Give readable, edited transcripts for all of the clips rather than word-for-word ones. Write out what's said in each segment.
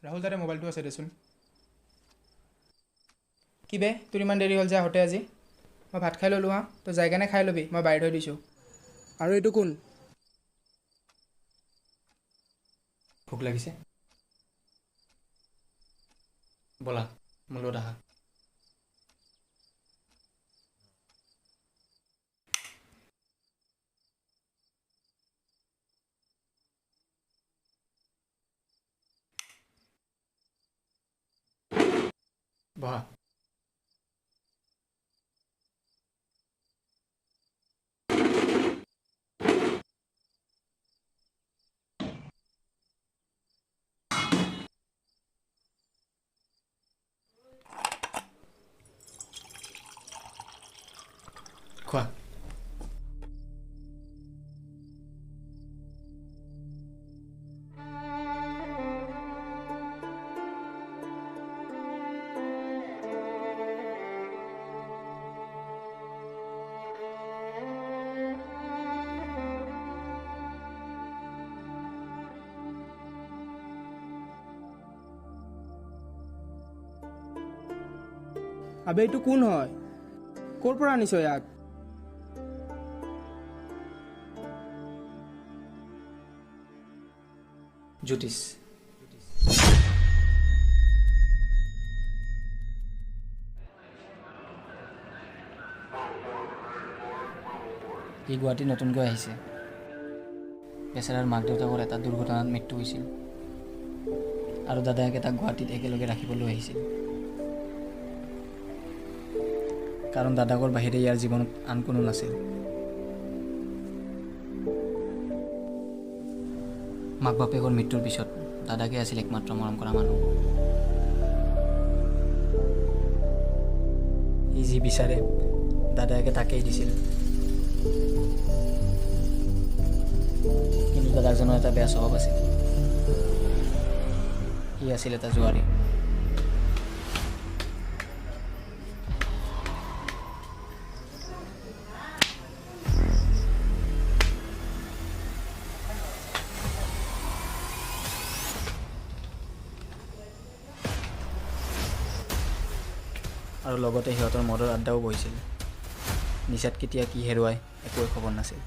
ৰাহুল তাতে মোবাইলটো আছে দেচোন। কি বে তোৰ ইমান দেৰি হ'ল যে আহোঁতে আজি? মই ভাত খাই ল'লোঁ হা, তই যাই কেনে খাই ল'বি, মই বাঢ়ি থৈ দিছোঁ। আৰু এইটো কোন? ভোক লাগিছে ব'লা মোৰ লগত আহা। বহা। খোৱা। আবে এইটো কোন হয়? ক'ৰ পৰা আনিছ ইয়াক? জ্যোতিষ। সি গুৱাহাটীত নতুনকৈ আহিছে। বেচেৰাৰ মাক দেউতাকৰ এটা দুৰ্ঘটনাত মৃত্যু হৈছিল আৰু দাদায়েকে তাক গুৱাহাটীত একেলগে ৰাখিবলৈ আহিছিল, কাৰণ দাদাকৰ বাহিৰে ইয়াৰ জীৱনত আন কোনো নাছিল। মাক বাপেকৰ মৃত্যুৰ পিছত দাদাকে আছিল একমাত্ৰ মৰম কৰা মানুহ। সি যি বিচাৰে দাদায়েকে তাকেই দিছিল, কিন্তু দাদাকজনৰ এটা বেয়া স্বভাৱ আছিল। সি আছিল এটা জুৱাৰী। আৰু লগতে সিহঁতৰ মদৰ আড্ডাও বহিছিল। নিচাত কেতিয়া কি হেৰুৱাই একোৱে খবৰ নাছিল।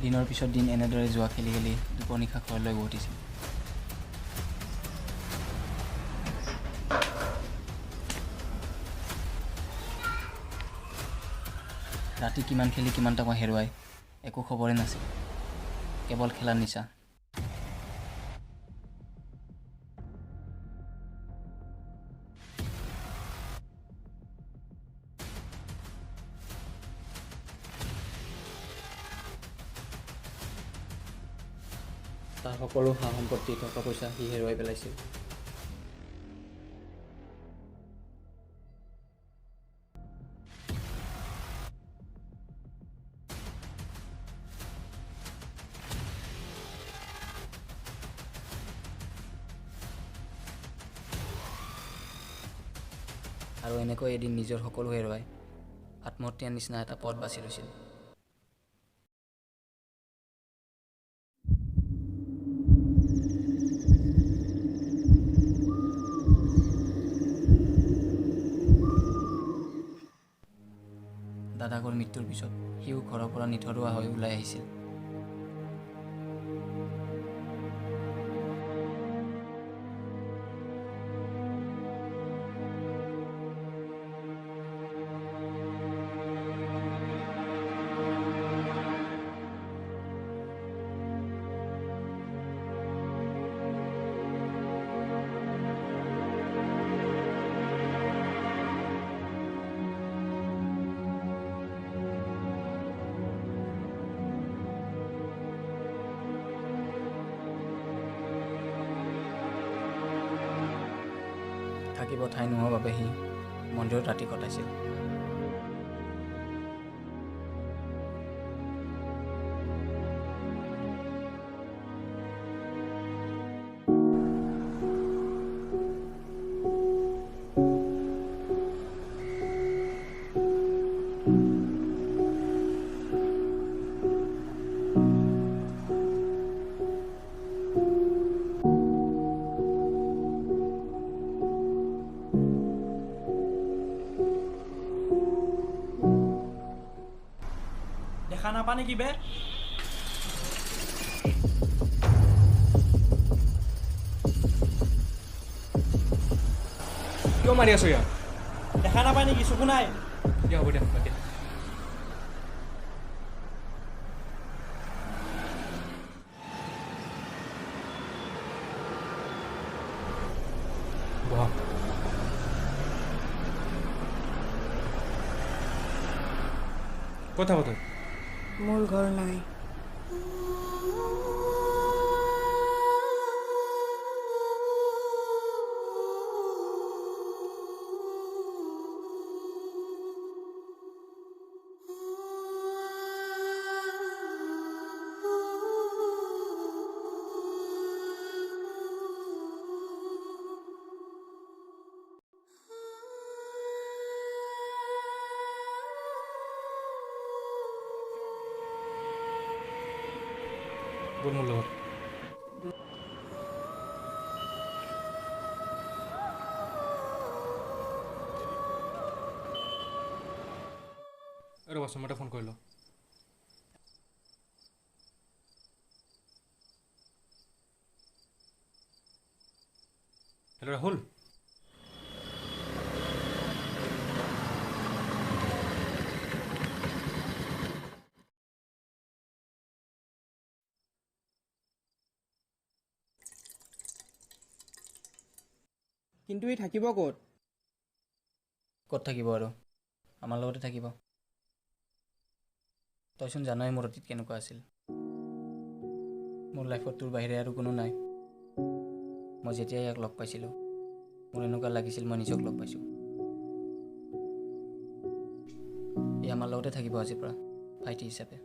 দিনৰ পিছত দিন এনেদৰে জুৱা খেলি খেলি দুপৰনিশা ঘৰলৈ উভতিছিল। ৰাতি কিমান খেলি কিমান টকা হেৰুৱাই একো খবৰে নাছিল, কেৱল খেলাৰ নিচা। তাৰ সকলো সা সম্পত্তি টকা পইচা সি হেৰুৱাই পেলাইছিল। আৰু এনেকৈ এদিন নিজৰ সকলো হেৰুৱাই আত্মহত্যাৰ নিচিনা এটা পথ বাছি লৈছিল। দাদাকৰ মৃত্যুৰ পিছত সিও ঘৰৰ পৰা নিথৰুৱা হৈ ওলাই আহিছিল। থাকিব ঠাই নোহোৱাৰ বাবে সি মন্দিৰত ৰাতি কটাইছিল। দেখা নাপা নেকি বে কিয় মাৰি আছো ইয়াক দেখা নাপায় নেকি চকু নাই দিয়া হ'ব দিয়া বাদ দিয়া বহা কথা কথা মোৰ ঘৰ নাই বল মোৰ লগত ৰ'বাচোন মই এটা ফোন কৰি লওঁ হেল্ল' ৰাহুল কিন্তু ই থাকিব ক'ত ক'ত থাকিব আৰু আমাৰ লগতে থাকিব তইচোন জানই মোৰ অতীত কেনেকুৱা আছিল মোৰ লাইফত তোৰ বাহিৰে আৰু কোনো নাই মই যেতিয়া ইয়াক লগ পাইছিলোঁ মোৰ এনেকুৱা লাগিছিল মই নিজক লগ পাইছোঁ ই আমাৰ লগতে থাকিব আজিৰ পৰা ভাইটি হিচাপে